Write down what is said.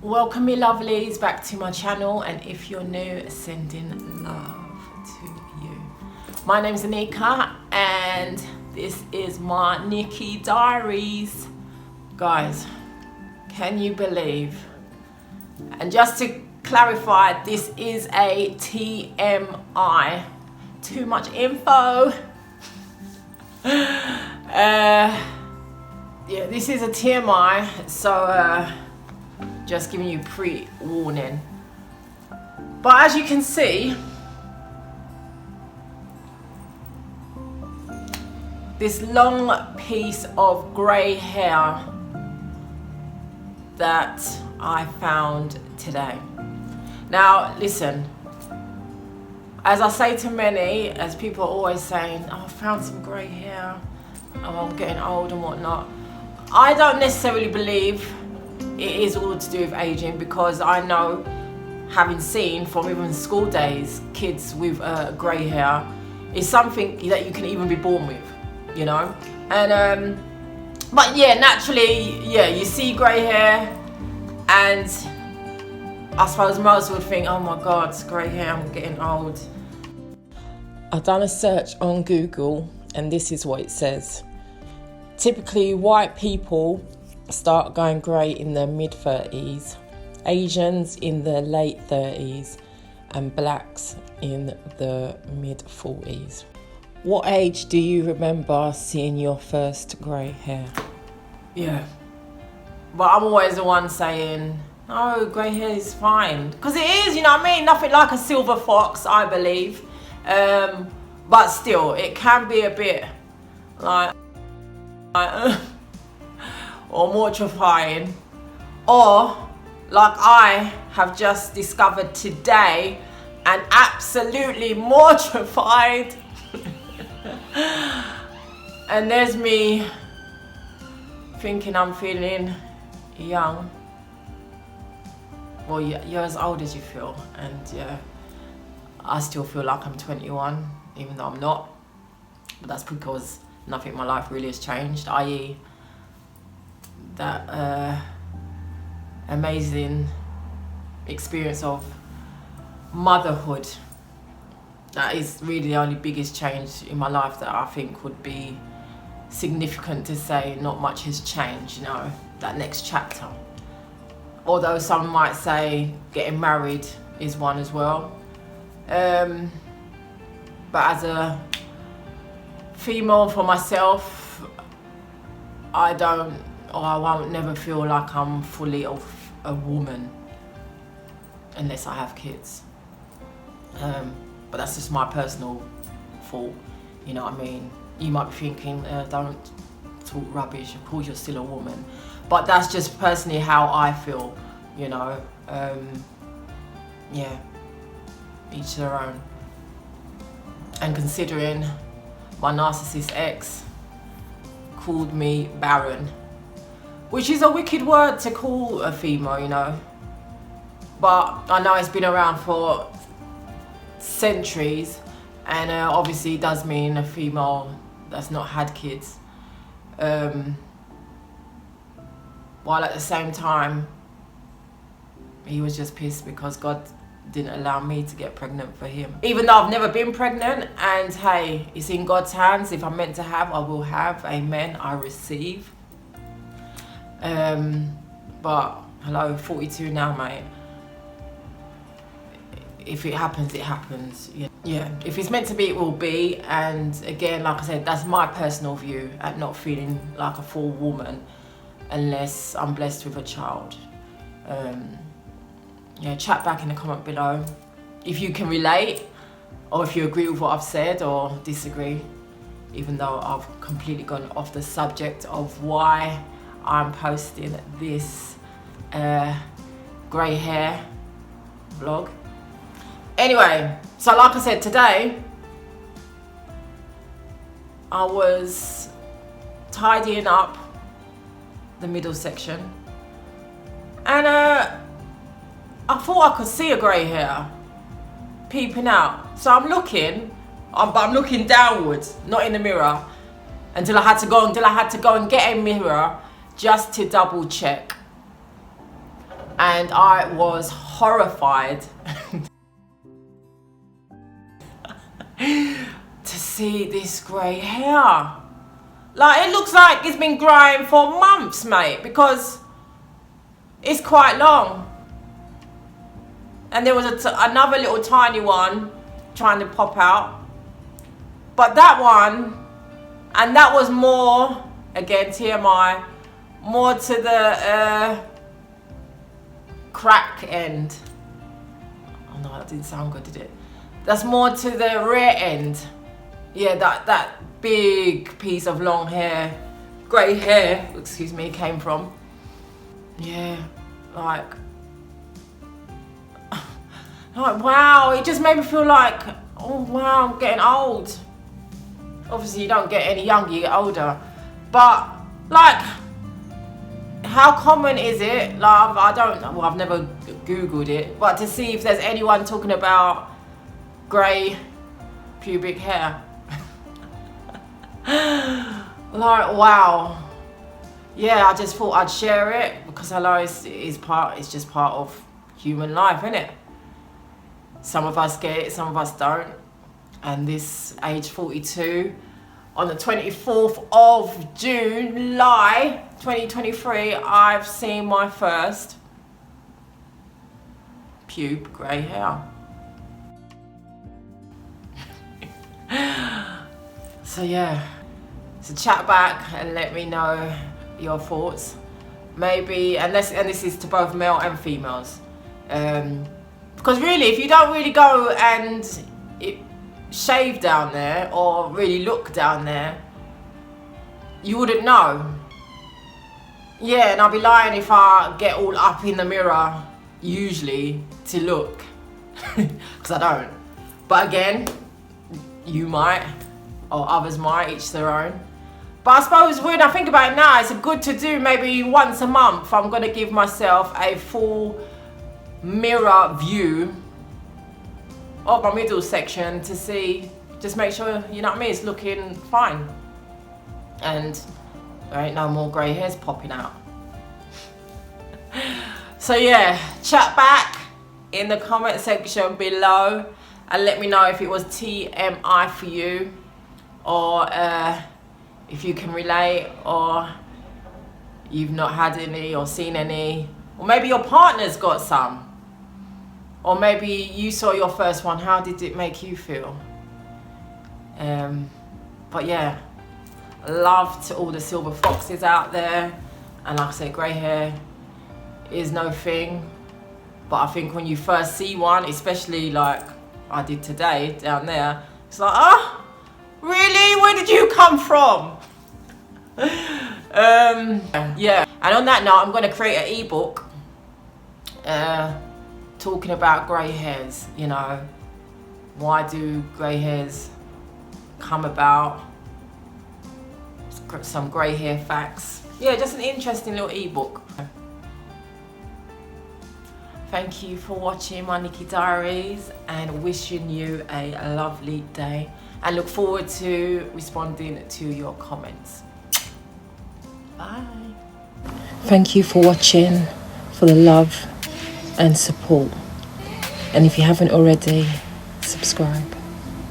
Welcome me lovelies back to my channel, and if you're new, sending love to you. My name's Anika and this is my Nikki Diaries. Guys, can you believe? And just to clarify, this is a TMI. Too much info. Yeah, this is a TMI, so just giving you pre-warning. But as you can see, this long piece of grey hair that I found today. Now listen, as I say to many, as people are always saying, oh, I found some grey hair, oh, I'm getting old and whatnot. I don't necessarily believe it is all to do with aging, because I know, having seen from even school days, kids with grey hair is something that you can even be born with, you know. And but yeah, naturally, yeah, you see grey hair, and I suppose most would think, oh my God, it's grey hair, I'm getting old. I've done a search on Google, and this is what it says. Typically, white people start going grey in their mid-30s, Asians in their late 30s, and blacks in the mid-40s. What age do you remember seeing your first grey hair? Yeah, but I'm always the one saying, oh, grey hair is fine, because it is, you know what I mean? Nothing like a silver fox, I believe. But still, it can be a bit like or mortifying, or like I have just discovered today and absolutely mortified. And there's me thinking I'm feeling young. Well, you're as old as you feel, and yeah, I still feel like I'm 21, even though I'm not. But that's because nothing in my life really has changed, i.e. that amazing experience of motherhood. That is really the only biggest change in my life that I think would be significant to say not much has changed, you know, that next chapter. Although some might say getting married is one as well. But as a female, for myself, I won't never feel like I'm fully of a woman unless I have kids. But that's just my personal thought, you know what I mean? You might be thinking, don't talk rubbish, of course you're still a woman. But that's just personally how I feel, you know. Yeah, each their own. And considering my narcissist ex called me barren, which is a wicked word to call a female, you know. But I know it's been around for centuries, and obviously it does mean a female that's not had kids. While at the same time, he was just pissed because God didn't allow me to get pregnant for him. Even though I've never been pregnant, and hey, it's in God's hands. If I'm meant to have, I will have. Amen, I receive. But hello, 42 now, mate. If it happens, it happens. Yeah, if it's meant to be, it will be. And again, like I said, that's my personal view at not feeling like a full woman unless I'm blessed with a child. Yeah, chat back in the comment below if you can relate, or if you agree with what I've said or disagree, even though I've completely gone off the subject of why I'm posting this grey hair vlog. Anyway, so like I said, today I was tidying up the middle section, and I thought I could see a grey hair peeping out. So I'm looking, but I'm looking downwards, not in the mirror, until I had to go and get a mirror just to double check. and I was horrified to see this grey hair. Like, it looks like it's been growing for months, mate, because it's quite long. And there was another little tiny one trying to pop out. But that one, and that was more, again, TMI, more to the crack end. Oh no, that didn't sound good, did it? That's more to the rear end. Yeah, that big piece of long hair, grey hair, excuse me, came from. Yeah, like wow, it just made me feel like, oh wow, I'm getting old. Obviously you don't get any younger, you get older. But like, how common is it? Like, I don't know, well, I've never Googled it, but to see if there's anyone talking about grey pubic hair. Like, wow. Yeah, I just thought I'd share it because I know it's just part of human life, isn't it? Some of us get it, some of us don't. And this age 42, on the 24th of July 2023, I've seen my first pube grey hair. So yeah, so chat back and let me know your thoughts. Maybe, and this is to both male and females. Because really, if you don't really go and shave down there or really look down there, you wouldn't know. Yeah, and I'll be lying if I get all up in the mirror, usually, to look. Because I don't. But again, you might, or others might, each their own. But I suppose when I think about it now, it's good to do maybe once a month. I'm going to give myself a full mirror view of my middle section to see, just make sure, you know what I mean, it's looking fine. And there ain't no more grey hairs popping out. So yeah, chat back in the comment section below and let me know if it was TMI for you, or if you can relate, or you've not had any or seen any, or maybe your partner's got some, or maybe you saw your first one. How did it make you feel? But yeah, love to all the silver foxes out there, and like I say, grey hair is no thing, but I think when you first see one, especially like I did today down there, it's like, oh, really? Where did you come from? Yeah, and on that note, I'm going to create an ebook talking about grey hairs. You know, why do grey hairs come about, some grey hair facts. Yeah, just an interesting little ebook. Thank you for watching my Nikki Diaries, and wishing you a lovely day, and look forward to responding to your comments. Bye. Thank you for watching, for the love and support, and if you haven't already, subscribe.